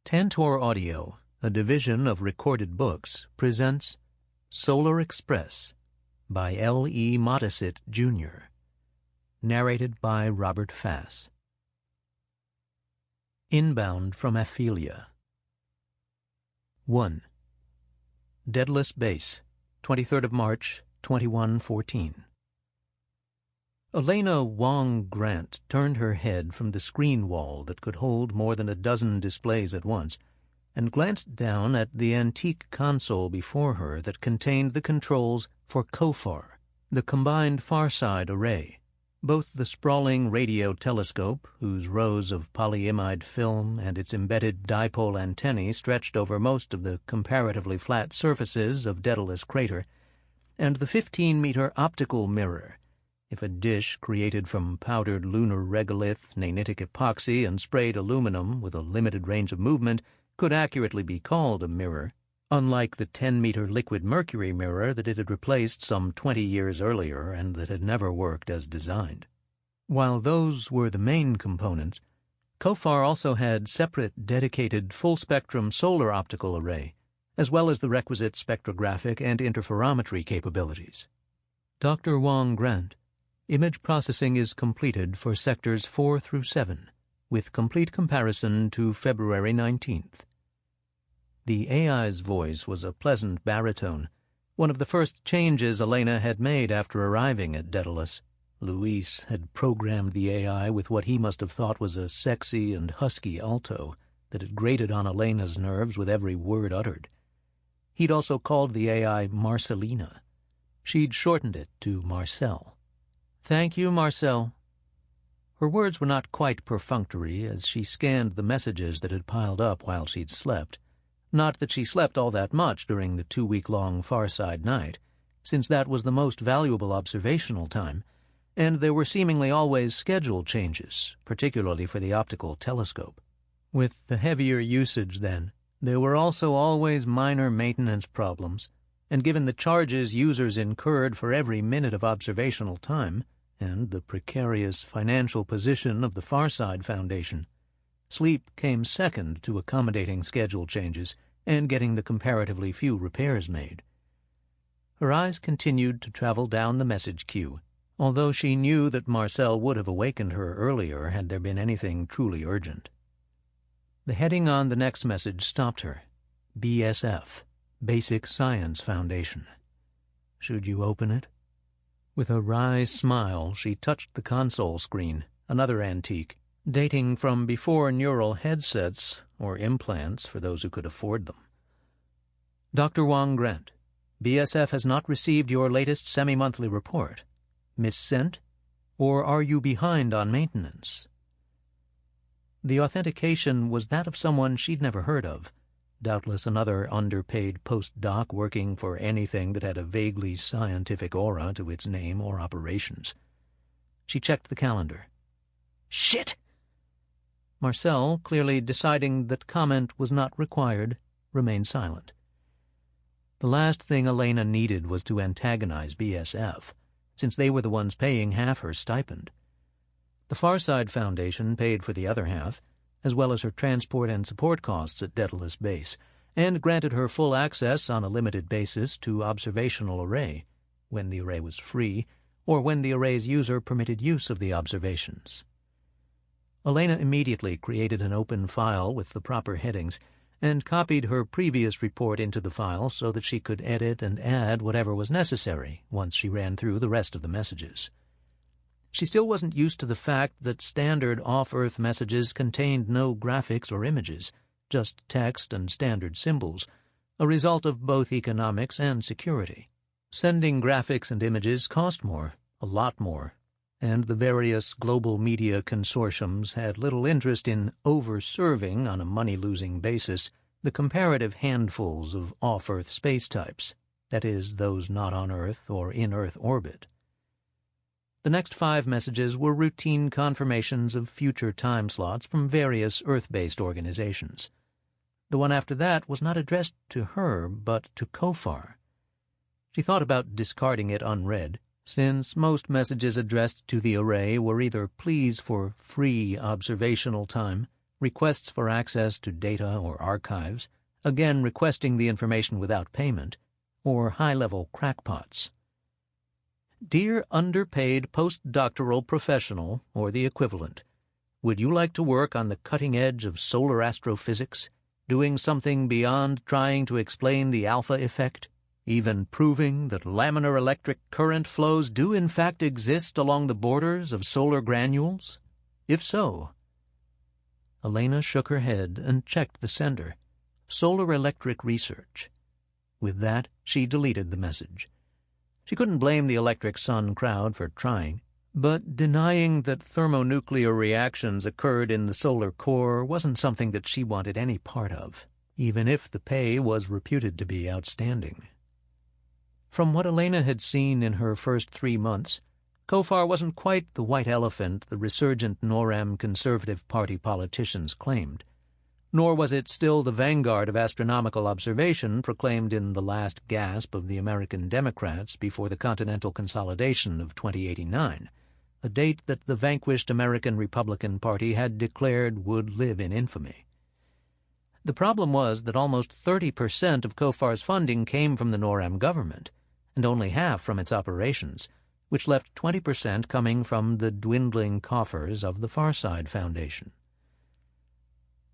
Tantor Audio, a division of Recorded Books, presents Solar Express by L.E. Modesitt, Jr., narrated by Robert Fass. Inbound from Aphelia. 1. Daedalus Base, 23rd of March, 2114. Alayna Wong Grant turned her head from the screen wall that could hold more than a dozen displays at once and glanced down at the antique console before her that contained the controls for COFAR, the Combined Farside Array, both the sprawling radio telescope, whose rows of polyimide film and its embedded dipole antennae stretched over most of the comparatively flat surfaces of Daedalus crater, and the 15-meter optical mirror, if a dish created from powdered lunar regolith, nanitic epoxy, and sprayed aluminum with a limited range of movement could accurately be called a mirror, unlike the 10-meter liquid mercury mirror that it had replaced some 20 years earlier and that had never worked as designed. While those were the main components, COFAR also had separate dedicated full-spectrum solar optical array, as well as the requisite spectrographic and interferometry capabilities. Dr. Wong Grant, image processing is completed for sectors 4 through 7, with complete comparison to February 19th. The AI's voice was a pleasant baritone, one of the first changes Alayna had made after arriving at Daedalus. Luis had programmed the AI with what he must have thought was a sexy and husky alto that had grated on Alayna's nerves with every word uttered. He'd also called the AI Marcelina. She'd shortened it to Marcel. "Thank you, Marcel." Her words were not quite perfunctory as she scanned the messages that had piled up while she'd slept. Not that she slept all that much during the 2-week-long Farside night, since that was the most valuable observational time, and there were seemingly always schedule changes, particularly for the optical telescope. With the heavier usage, then, there were also always minor maintenance problems, and given the charges users incurred for every minute of observational time, and the precarious financial position of the Farside Foundation, sleep came second to accommodating schedule changes and getting the comparatively few repairs made. Her eyes continued to travel down the message queue, although she knew that Marcel would have awakened her earlier had there been anything truly urgent. The heading on the next message stopped her. BSF, Basic Science Foundation. Should you open it? With a wry smile, she touched the console screen, another antique, dating from before neural headsets, or implants for those who could afford them. Dr. Wong Grant, BSF has not received your latest semi-monthly report. Missent? Or are you behind on maintenance? The authentication was that of someone she'd never heard of, doubtless another underpaid postdoc working for anything that had a vaguely scientific aura to its name or operations. She checked the calendar. Shit! Marcel, clearly deciding that comment was not required, remained silent. The last thing Alayna needed was to antagonize BSF, since they were the ones paying half her stipend. The Farside Foundation paid for the other half, as well as her transport and support costs at Daedalus Base, and granted her full access on a limited basis to observational array, when the array was free, or when the array's user permitted use of the observations. Alayna immediately created an open file with the proper headings, and copied her previous report into the file so that she could edit and add whatever was necessary once she ran through the rest of the messages. She still wasn't used to the fact that standard off-Earth messages contained no graphics or images, just text and standard symbols, a result of both economics and security. Sending graphics and images cost more, a lot more, and the various global media consortiums had little interest in over-serving on a money-losing basis the comparative handfuls of off-Earth space types, that is, those not on Earth or in Earth orbit. The next 5 messages were routine confirmations of future time slots from various Earth-based organizations. The one after that was not addressed to her, but to COFAR. She thought about discarding it unread, since most messages addressed to the array were either pleas for free observational time, requests for access to data or archives, again requesting the information without payment, or high-level crackpots. Dear underpaid postdoctoral professional, or the equivalent, would you like to work on the cutting edge of solar astrophysics, doing something beyond trying to explain the alpha effect, even proving that laminar electric current flows do in fact exist along the borders of solar granules? If so... Alayna shook her head and checked the sender. Solar electric research. With that, she deleted the message. She couldn't blame the Electric Sun crowd for trying, but denying that thermonuclear reactions occurred in the solar core wasn't something that she wanted any part of, even if the pay was reputed to be outstanding. From what Alayna had seen in her first 3 months, Kofar wasn't quite the white elephant the resurgent NORAM Conservative Party politicians claimed, nor was it still the vanguard of astronomical observation proclaimed in the last gasp of the American Democrats before the Continental Consolidation of 2089, a date that the vanquished American Republican Party had declared would live in infamy. The problem was that almost 30% of Kofar's funding came from the NORAM government, and only half from its operations, which left 20% coming from the dwindling coffers of the Farside Foundation.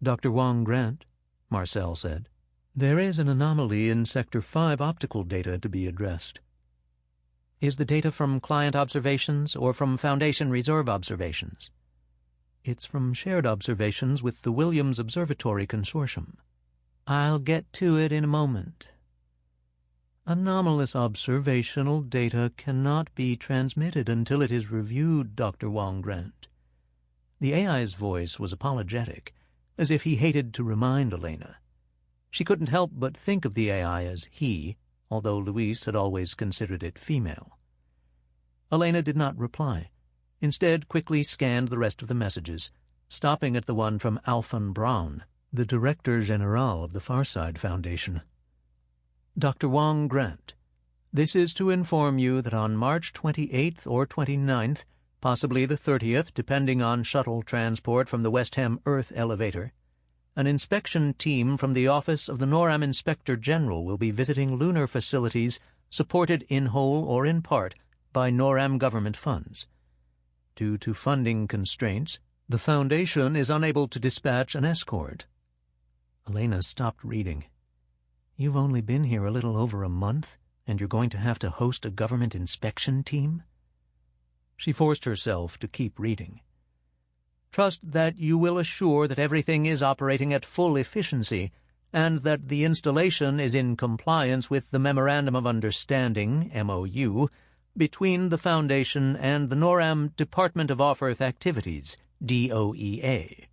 Dr. Wong Grant, Marcel said, there is an anomaly in Sector 5 optical data to be addressed. Is the data from client observations or from Foundation Reserve observations? It's from shared observations with the Williams Observatory Consortium. I'll get to it in a moment. Anomalous observational data cannot be transmitted until it is reviewed, Dr. Wong Grant. The AI's voice was apologetic, as if he hated to remind Alayna. She couldn't help but think of the AI as he, although Louise had always considered it female. Alayna did not reply, instead quickly scanned the rest of the messages, stopping at the one from Alphon Braun, the Director General of the Farside Foundation. Dr. Wong Grant, this is to inform you that on March 28th or 29th, possibly the 30th, depending on shuttle transport from the West Ham Earth elevator, an inspection team from the Office of the NORAM Inspector General will be visiting lunar facilities supported in whole or in part by NORAM government funds. Due to funding constraints, the Foundation is unable to dispatch an escort. Alayna stopped reading. You've only been here a little over a month, and you're going to have to host a government inspection team? She forced herself to keep reading. Trust that you will assure that everything is operating at full efficiency, and that the installation is in compliance with the Memorandum of Understanding, MOU, between the Foundation and the NORAM Department of Off-Earth Activities, DOEA.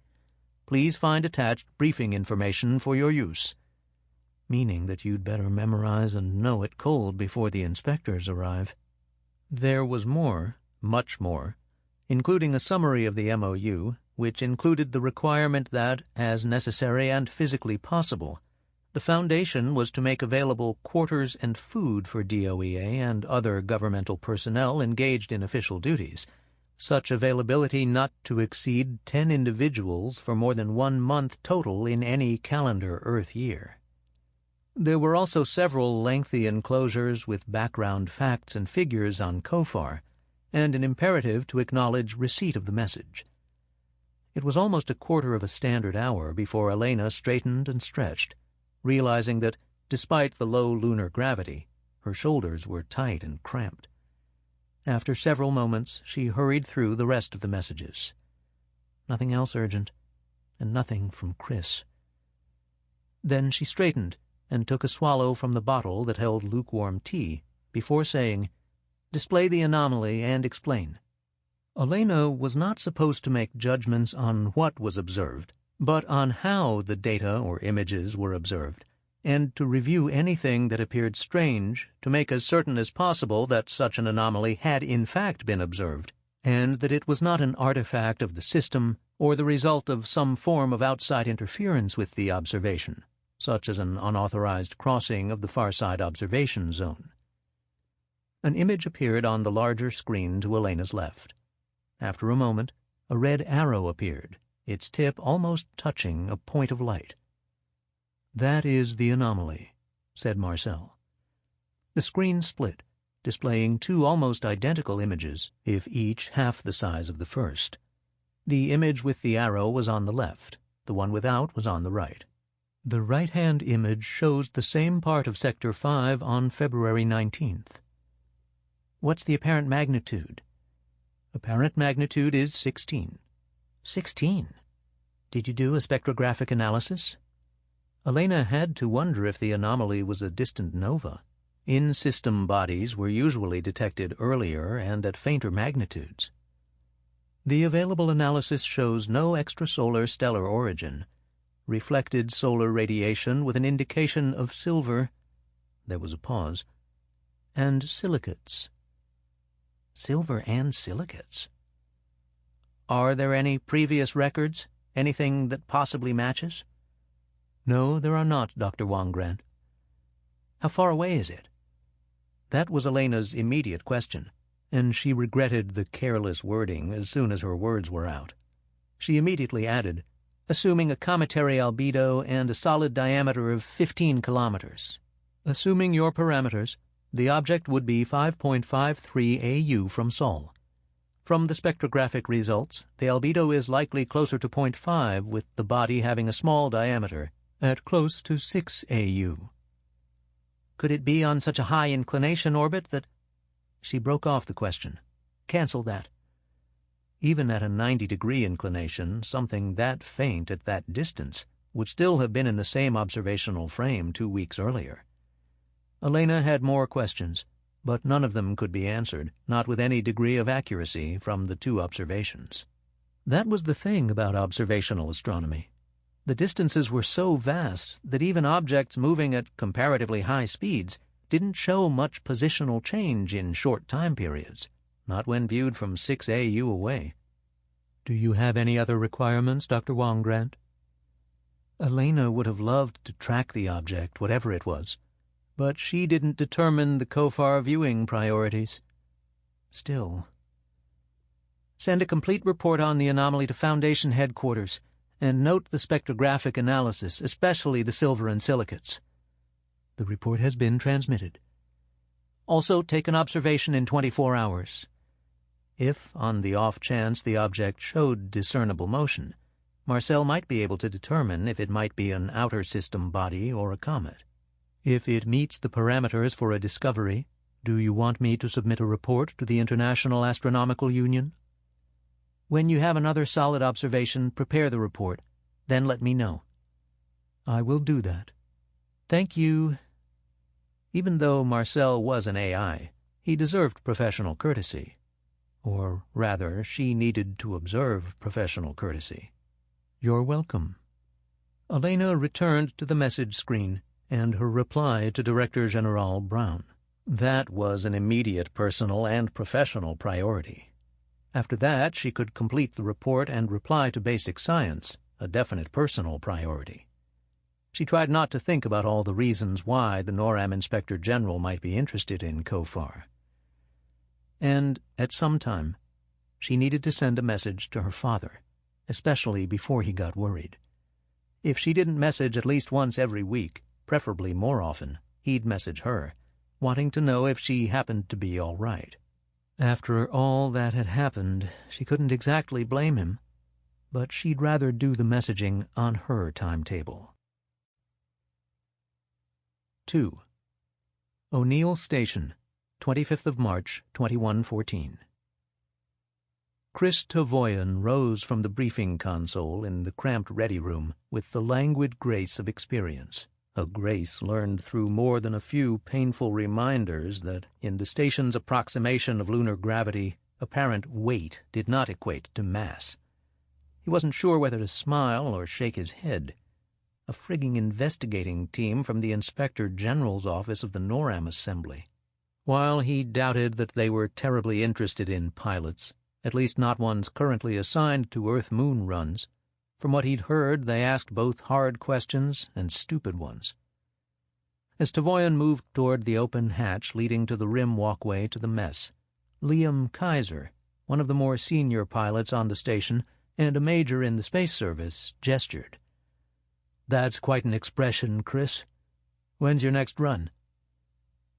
Please find attached briefing information for your use. Meaning that you'd better memorize and know it cold before the inspectors arrive. There was more, much more, including a summary of the MOU, which included the requirement that, as necessary and physically possible, the Foundation was to make available quarters and food for DOEA and other governmental personnel engaged in official duties, such availability not to exceed 10 individuals for more than 1 month total in any calendar Earth year. There were also several lengthy enclosures with background facts and figures on Kofar, and an imperative to acknowledge receipt of the message. It was almost a quarter of a standard hour before Alayna straightened and stretched, realizing that, despite the low lunar gravity, her shoulders were tight and cramped. After several moments, she hurried through the rest of the messages. Nothing else urgent, and nothing from Chris. Then she straightened and took a swallow from the bottle that held lukewarm tea, before saying, "Display the anomaly and explain." Alayna was not supposed to make judgments on what was observed, but on how the data or images were observed, and to review anything that appeared strange to make as certain as possible that such an anomaly had in fact been observed, and that it was not an artifact of the system or the result of some form of outside interference with the observation, such as an unauthorized crossing of the Farside observation zone. An image appeared on the larger screen to Alayna's left. After a moment, a red arrow appeared, its tip almost touching a point of light. "That is the anomaly," said Marcel. The screen split, displaying two almost identical images, if each half the size of the first. The image with the arrow was on the left, the one without was on the right. The right-hand image shows the same part of Sector 5 on February 19th. "What's the apparent magnitude?" "Apparent magnitude is 16. 16? Did you do a spectrographic analysis?" Alayna had to wonder if the anomaly was a distant nova. In-system bodies were usually detected earlier and at fainter magnitudes. "The available analysis shows no extrasolar stellar origin. Reflected solar radiation with an indication of silver," there was a pause, "and silicates." "Silver and silicates? Are there any previous records? Anything that possibly matches?" "No, there are not, Dr. Wong Grant." "How far away is it?" That was Alayna's immediate question, and she regretted the careless wording as soon as her words were out. She immediately added, "Assuming a cometary albedo and a solid diameter of 15 kilometers. Assuming your parameters, the object would be 5.53 AU from Sol. From the spectrographic results, the albedo is likely closer to 0.5, with the body having a small diameter, at close to 6 AU. Could it be on such a high inclination orbit that—" She broke off the question. "Cancel that." Even at a 90-degree inclination, something that faint at that distance would still have been in the same observational frame 2 weeks earlier. Alayna had more questions, but none of them could be answered, not with any degree of accuracy, from the 2 observations. That was the thing about observational astronomy. The distances were so vast that even objects moving at comparatively high speeds didn't show much positional change in short time periods, not when viewed from 6 AU away. "Do you have any other requirements, Dr. Wong Grant?" Alayna would have loved to track the object, whatever it was, but she didn't determine the COFAR viewing priorities. Still. "Send a complete report on the anomaly to Foundation headquarters, and note the spectrographic analysis, especially the silver and silicates." "The report has been transmitted." "Also take an observation in 24 hours. If, on the off chance the object showed discernible motion, Marcel might be able to determine if it might be an outer system body or a comet. If it meets the parameters for a discovery, do you want me to submit a report to the International Astronomical Union?" "When you have another solid observation, prepare the report. Then let me know." "I will do that. Thank you." Even though Marcel was an AI, he deserved professional courtesy. Or rather, she needed to observe professional courtesy. "You're welcome." Alayna returned to the message screen and her reply to Director General Brown. That was an immediate personal and professional priority. After that, she could complete the report and reply to basic science, a definite personal priority. She tried not to think about all the reasons why the NORAM Inspector General might be interested in COFAR. And, at some time, she needed to send a message to her father, especially before he got worried. If she didn't message at least once every week, preferably more often, he'd message her, wanting to know if she happened to be all right. After all that had happened, she couldn't exactly blame him, but she'd rather do the messaging on her timetable. 2. O'Neill Station, 25th of March, 2114. Chris Tavoyan rose from the briefing console in the cramped ready room with the languid grace of experience, a grace learned through more than a few painful reminders that, in the station's approximation of lunar gravity, apparent weight did not equate to mass. He wasn't sure whether to smile or shake his head. A frigging investigating team from the Inspector General's office of the NORAM Assembly. While he doubted that they were terribly interested in pilots, at least not ones currently assigned to Earth-Moon runs, from what he'd heard they asked both hard questions and stupid ones. As Tavoyan moved toward the open hatch leading to the rim walkway to the mess, Liam Kaiser, one of the more senior pilots on the station, and a major in the Space Service gestured. "That's quite an expression, Chris. When's your next run?"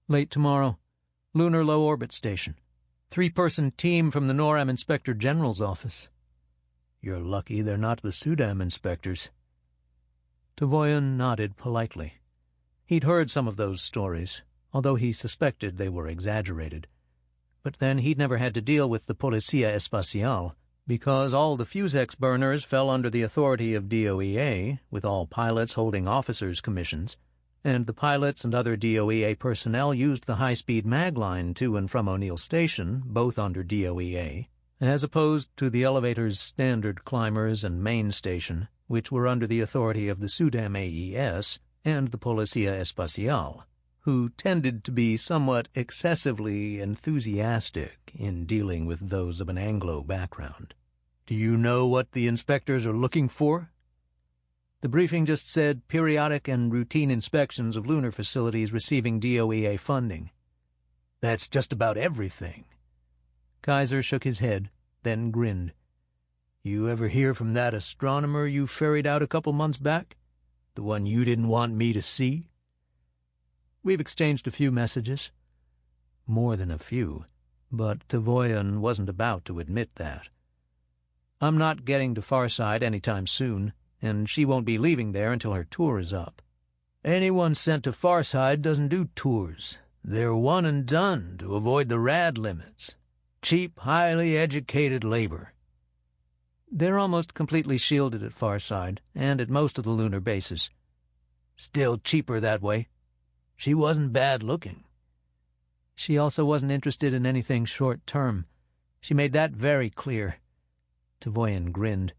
"Late tomorrow. Lunar Low Orbit Station. 3-person team from the NORAM Inspector General's office." "You're lucky they're not the SUDAM inspectors." Tavoyan nodded politely. He'd heard some of those stories, although he suspected they were exaggerated. But then he'd never had to deal with the Policia Espacial, because all the Fusex burners fell under the authority of DOEA, with all pilots holding officers' commissions, and the pilots and other DOEA personnel used the high-speed mag line to and from O'Neill Station, both under DOEA, as opposed to the elevator's standard climbers and main station, which were under the authority of the SUDAM AES and the Policia Espacial, who tended to be somewhat excessively enthusiastic in dealing with those of an Anglo background. "Do you know what the inspectors are looking for?" The briefing just said periodic and routine inspections of lunar facilities receiving DOEA funding. "That's just about everything." Kaiser shook his head, then grinned. "You ever hear from that astronomer you ferried out a couple months back? The one you didn't want me to see?" "We've exchanged a few messages." More than a few, but Tavoyan wasn't about to admit that. "I'm not getting to Farside any time soon, and she won't be leaving there until her tour is up." "Anyone sent to Farside doesn't do tours. They're one and done to avoid the rad limits. Cheap, highly educated labor." "They're almost completely shielded at Farside, and at most of the lunar bases." "Still cheaper that way. She wasn't bad-looking." "She also wasn't interested in anything short-term. She made that very clear." Tavoyan grinned.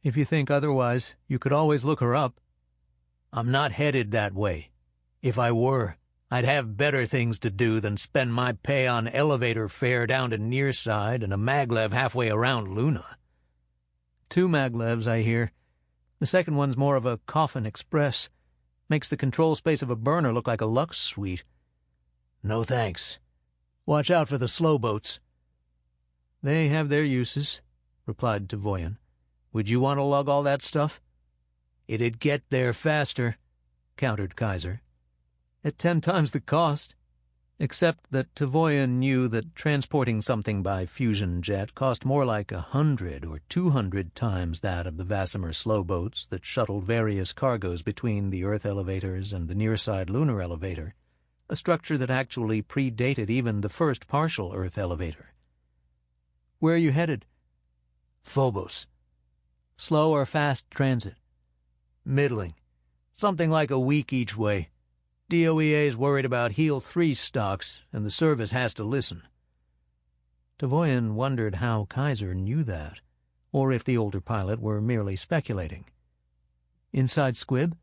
"If you think otherwise, you could always look her up." "I'm not headed that way. If I were, I'd have better things to do than spend my pay on elevator fare down to Nearside and a maglev halfway around Luna." "2 maglevs, I hear. The second one's more of a coffin express. Makes the control space of a burner look like a Lux suite." "No thanks. Watch out for the slow boats." "They have their uses," replied Tavoyan. "Would you want to lug all that stuff?" "It'd get there faster," countered Kaiser. "At 10 times the cost." Except that Tavoyan knew that transporting something by fusion jet cost more like 100 or 200 times that of the Vassimer slow boats that shuttled various cargoes between the Earth elevators and the Nearside lunar elevator, a structure that actually predated even the first partial Earth elevator. "Where are you headed?" "Phobos." "Slow or fast transit?" "Middling. Something like a week each way. DOEA's worried about Heel 3 stocks, and the service has to listen." Tavoyan wondered how Kaiser knew that, or if the older pilot were merely speculating. "Inside Squib?"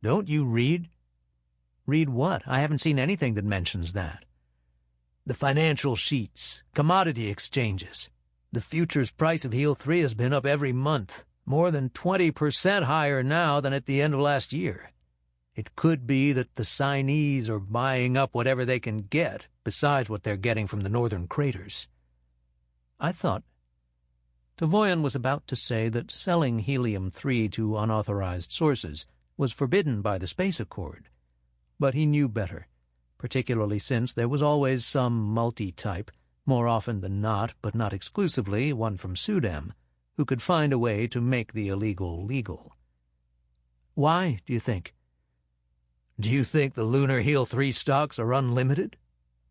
"Don't you read?" "Read what? I haven't seen anything that mentions that." "The financial sheets, commodity exchanges. The futures price of Heel 3 has been up every month, more than 20% higher now than at the end of last year. It could be that the signees are buying up whatever they can get, besides what they're getting from the northern craters." "I thought—" Tavoyan was about to say that selling helium-3 to unauthorized sources was forbidden by the Space Accord, but he knew better, particularly since there was always some multi-type, more often than not, but not exclusively, one from SUDAM, who could find a way to make the illegal legal. "Why, do you think?" "Do you think the lunar Heel 3 stocks are unlimited?"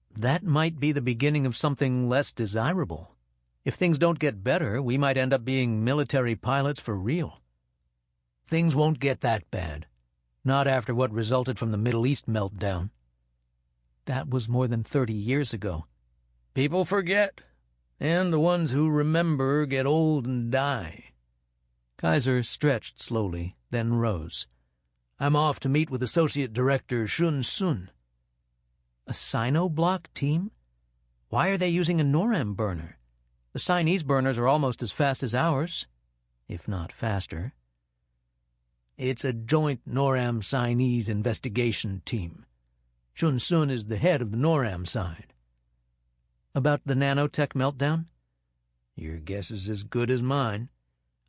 "That might be the beginning of something less desirable. If things don't get better, we might end up being military pilots for real." "Things won't get that bad. Not after what resulted from the Middle East meltdown." "That was more than 30 years ago." "People forget, and the ones who remember get old and die." Kaiser stretched slowly, then rose. "I'm off to meet with Associate Director Shun Sun." "A Sino-block team? Why are they using a NORAM burner? The Sinese burners are almost as fast as ours, if not faster." "It's a joint NORAM-Sinese investigation team. Shun Sun is the head of the NORAM side." "About the nanotech meltdown?" "Your guess is as good as mine.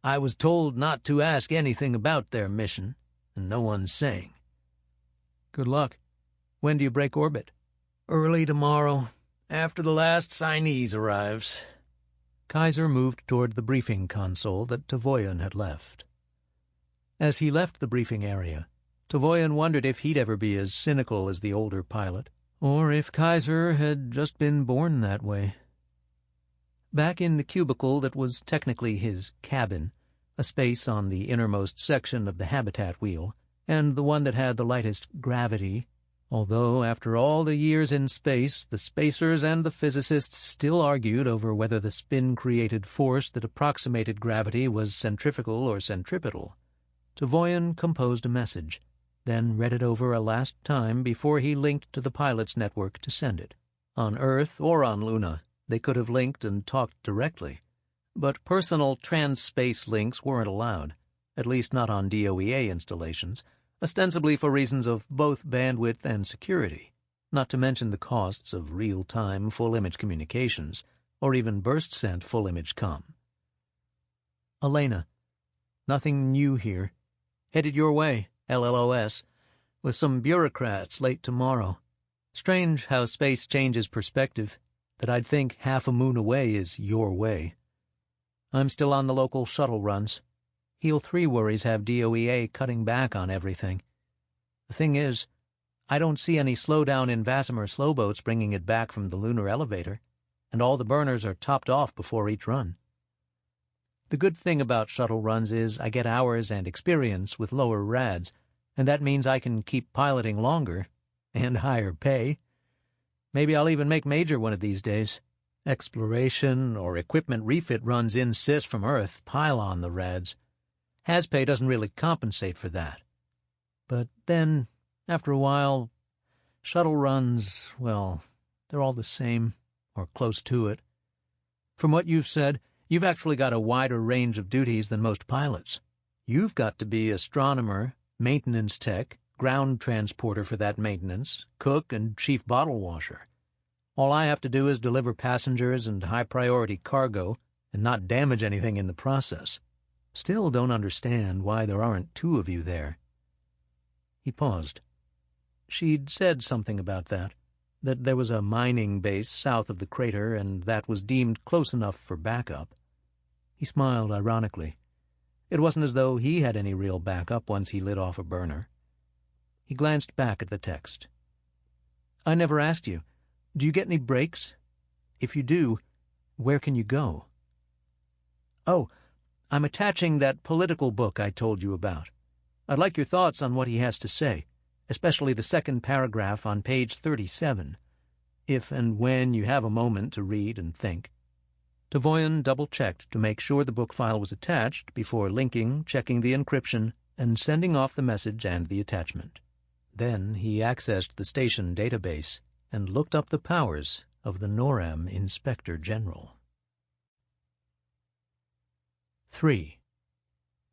I was told not to ask anything about their mission, and no one's saying. Good luck. When do you break orbit? Early tomorrow, after the last Sinese arrives. Kaiser moved toward the briefing console that Tavoyan had left. As he left the briefing area, Tavoyan wondered if he'd ever be as cynical as the older pilot, or if Kaiser had just been born that way. Back in the cubicle that was technically his cabin, a space on the innermost section of the habitat wheel, and the one that had the lightest gravity, although after all the years in space, the spacers and the physicists still argued over whether the spin-created force that approximated gravity was centrifugal or centripetal, Tavoyan composed a message, then read it over a last time before he linked to the pilot's network to send it. On Earth or on Luna, they could have linked and talked directly, but personal trans-space links weren't allowed, at least not on DOEA installations, ostensibly for reasons of both bandwidth and security, not to mention the costs of real-time full-image communications, or even burst-sent full-image comm. Alayna, nothing new here. Headed your way, LLOS, with some bureaucrats late tomorrow. Strange how space changes perspective, that I'd think half a moon away is your way. I'm still on the local shuttle runs. Heel 3 worries have DOEA cutting back on everything. The thing is, I don't see any slowdown in Vasimer slowboats bringing it back from the lunar elevator, and all the burners are topped off before each run. The good thing about shuttle runs is I get hours and experience with lower rads, and that means I can keep piloting longer, and higher pay. Maybe I'll even make major one of these days. Exploration or equipment refit runs in Cis from Earth pile on the rads. Hazpay doesn't really compensate for that. But then, after a while, shuttle runs, well, they're all the same, or close to it. From what you've said, you've actually got a wider range of duties than most pilots. You've got to be astronomer, maintenance tech, ground transporter for that maintenance, cook, and chief bottle washer. All I have to do is deliver passengers and high-priority cargo and not damage anything in the process. Still don't understand why there aren't two of you there. He paused. She'd said something about that there was a mining base south of the crater and that was deemed close enough for backup. He smiled ironically. It wasn't as though he had any real backup once he lit off a burner. He glanced back at the text. I never asked you. Do you get any breaks? If you do, where can you go? Oh, I'm attaching that political book I told you about. I'd like your thoughts on what he has to say, especially the second paragraph on page 37, if and when you have a moment to read and think. Tavoyan double-checked to make sure the book file was attached before linking, checking the encryption, and sending off the message and the attachment. Then he accessed the station database and looked up the powers of the NORAM Inspector General. 3.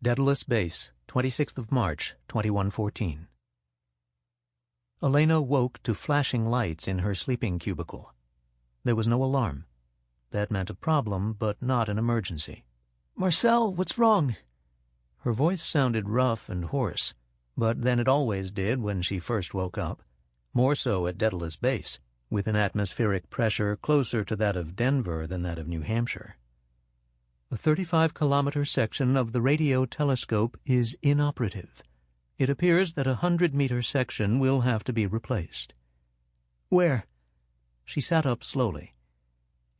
Daedalus Base, 26th of March, 2114. Alayna woke to flashing lights in her sleeping cubicle. There was no alarm. That meant a problem, but not an emergency. Marcel, what's wrong? Her voice sounded rough and hoarse, but then it always did when she first woke up, more so at Daedalus Base, with an atmospheric pressure closer to that of Denver than that of New Hampshire. A 35-kilometer section of the radio telescope is inoperative. It appears that a 100-meter section will have to be replaced. Where? She sat up slowly.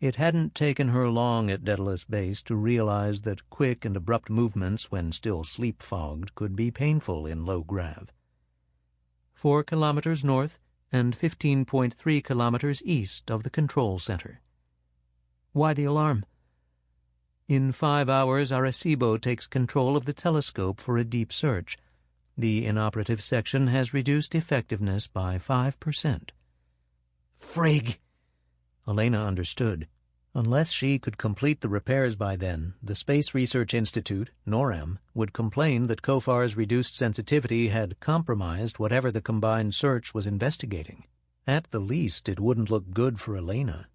It hadn't taken her long at Daedalus Base to realize that quick and abrupt movements when still sleep-fogged could be painful in low grav. 4 kilometers north and 15.3 kilometers east of the control center. Why the alarm? In 5 hours, Arecibo takes control of the telescope for a deep search. The inoperative section has reduced effectiveness by 5%. Frig! Alayna understood. Unless she could complete the repairs by then, the Space Research Institute, NORAM, would complain that COFAR's reduced sensitivity had compromised whatever the combined search was investigating. At the least, it wouldn't look good for Alayna.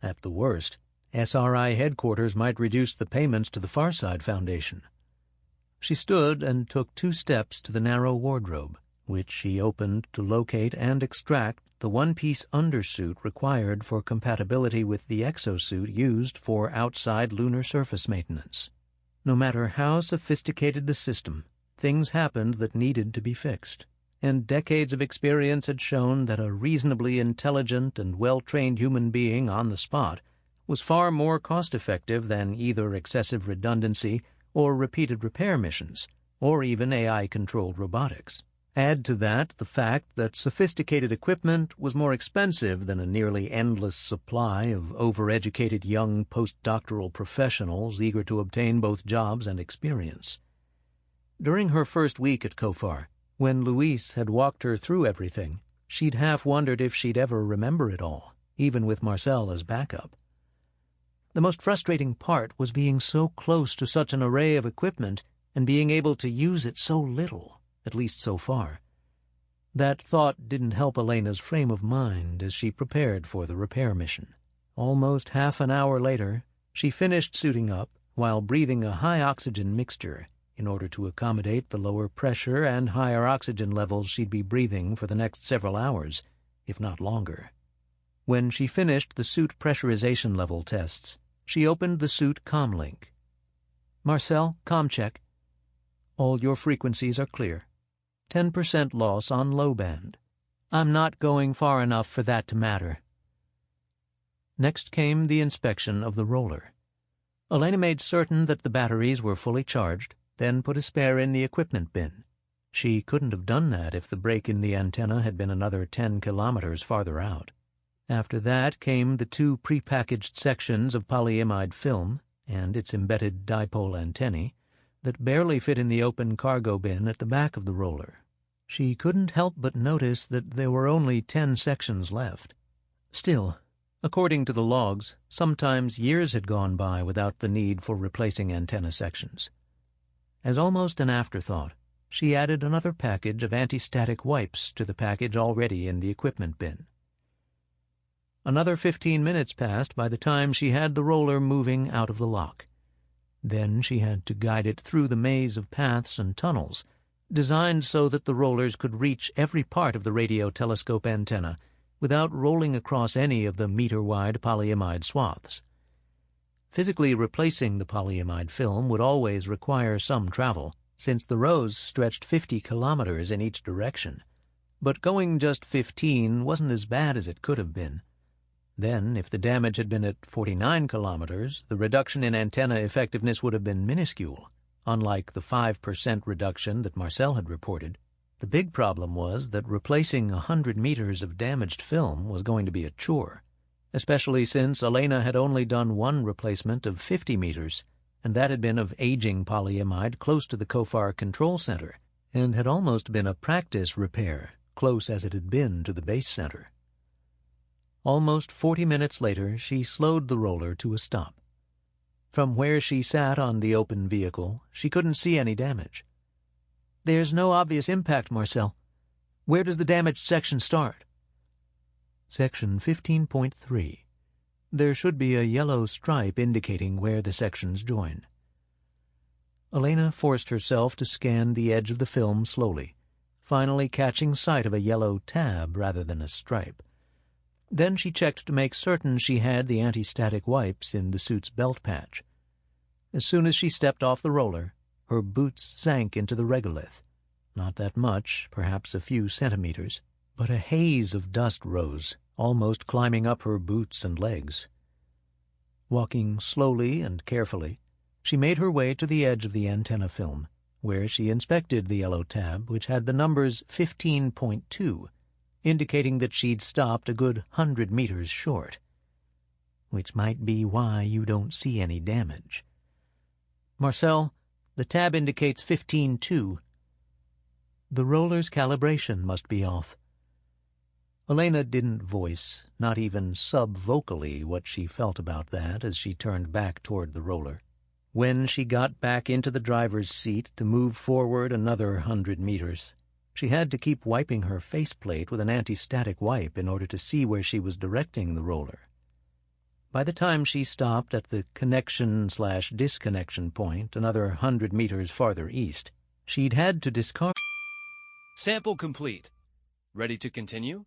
At the worst, SRI headquarters might reduce the payments to the Farside Foundation. She stood and took 2 steps to the narrow wardrobe, which she opened to locate and extract the one-piece undersuit required for compatibility with the exosuit used for outside lunar surface maintenance. No matter how sophisticated the system, things happened that needed to be fixed, and decades of experience had shown that a reasonably intelligent and well-trained human being on the spot was far more cost-effective than either excessive redundancy or repeated repair missions, or even AI-controlled robotics. Add to that the fact that sophisticated equipment was more expensive than a nearly endless supply of overeducated young postdoctoral professionals eager to obtain both jobs and experience. During her first week at COFAR, when Luis had walked her through everything, she'd half wondered if she'd ever remember it all, even with Marcel as backup. The most frustrating part was being so close to such an array of equipment and being able to use it so little, at least so far. That thought didn't help Alayna's frame of mind as she prepared for the repair mission. Almost half an hour later, she finished suiting up while breathing a high-oxygen mixture in order to accommodate the lower pressure and higher oxygen levels she'd be breathing for the next several hours, if not longer. When she finished the suit pressurization level tests, she opened the suit comlink. "Marcel, comcheck. All your frequencies are clear. 10% loss on low band. I'm not going far enough for that to matter." Next came the inspection of the roller. Alayna made certain that the batteries were fully charged, then put a spare in the equipment bin. She couldn't have done that if the break in the antenna had been another 10 kilometers farther out. After that came the 2 prepackaged sections of polyimide film and its embedded dipole antennae that barely fit in the open cargo bin at the back of the roller. She couldn't help but notice that there were only 10 sections left. Still, according to the logs, sometimes years had gone by without the need for replacing antenna sections. As almost an afterthought, she added another package of anti-static wipes to the package already in the equipment bin. Another 15 minutes passed by the time she had the roller moving out of the lock. Then she had to guide it through the maze of paths and tunnels, designed so that the rollers could reach every part of the radio telescope antenna without rolling across any of the meter-wide polyimide swaths. Physically replacing the polyimide film would always require some travel, since the rows stretched 50 kilometers in each direction. But going just 15 wasn't as bad as it could have been. Then, if the damage had been at 49 kilometers, the reduction in antenna effectiveness would have been minuscule, unlike the 5% reduction that Marcel had reported. The big problem was that replacing 100 meters of damaged film was going to be a chore, especially since Alayna had only done one replacement of 50 meters, and that had been of aging polyimide close to the COFAR control center, and had almost been a practice repair, close as it had been to the base center. Almost 40 minutes later, she slowed the roller to a stop. From where she sat on the open vehicle, she couldn't see any damage. "There's no obvious impact, Marcel. Where does the damaged section start?" Section 15.3. There should be a yellow stripe indicating where the sections join. Alayna forced herself to scan the edge of the film slowly, finally catching sight of a yellow tab rather than a stripe. Then she checked to make certain she had the anti-static wipes in the suit's belt patch. As soon as she stepped off the roller, her boots sank into the regolith. Not that much, perhaps a few centimeters, but a haze of dust rose, almost climbing up her boots and legs. Walking slowly and carefully, she made her way to the edge of the antenna film, where she inspected the yellow tab, which had the numbers 15.2, indicating that she'd stopped a good 100 meters short. Which might be why you don't see any damage. "Marcel, the tab indicates 15.2. The roller's calibration must be off." Alayna didn't voice, not even sub-vocally, what she felt about that as she turned back toward the roller. When she got back into the driver's seat to move forward another 100 meters, she had to keep wiping her faceplate with an anti-static wipe in order to see where she was directing the roller. By the time she stopped at the connection/disconnection point, another 100 meters farther east, she'd had to discard. Sample complete. Ready to continue?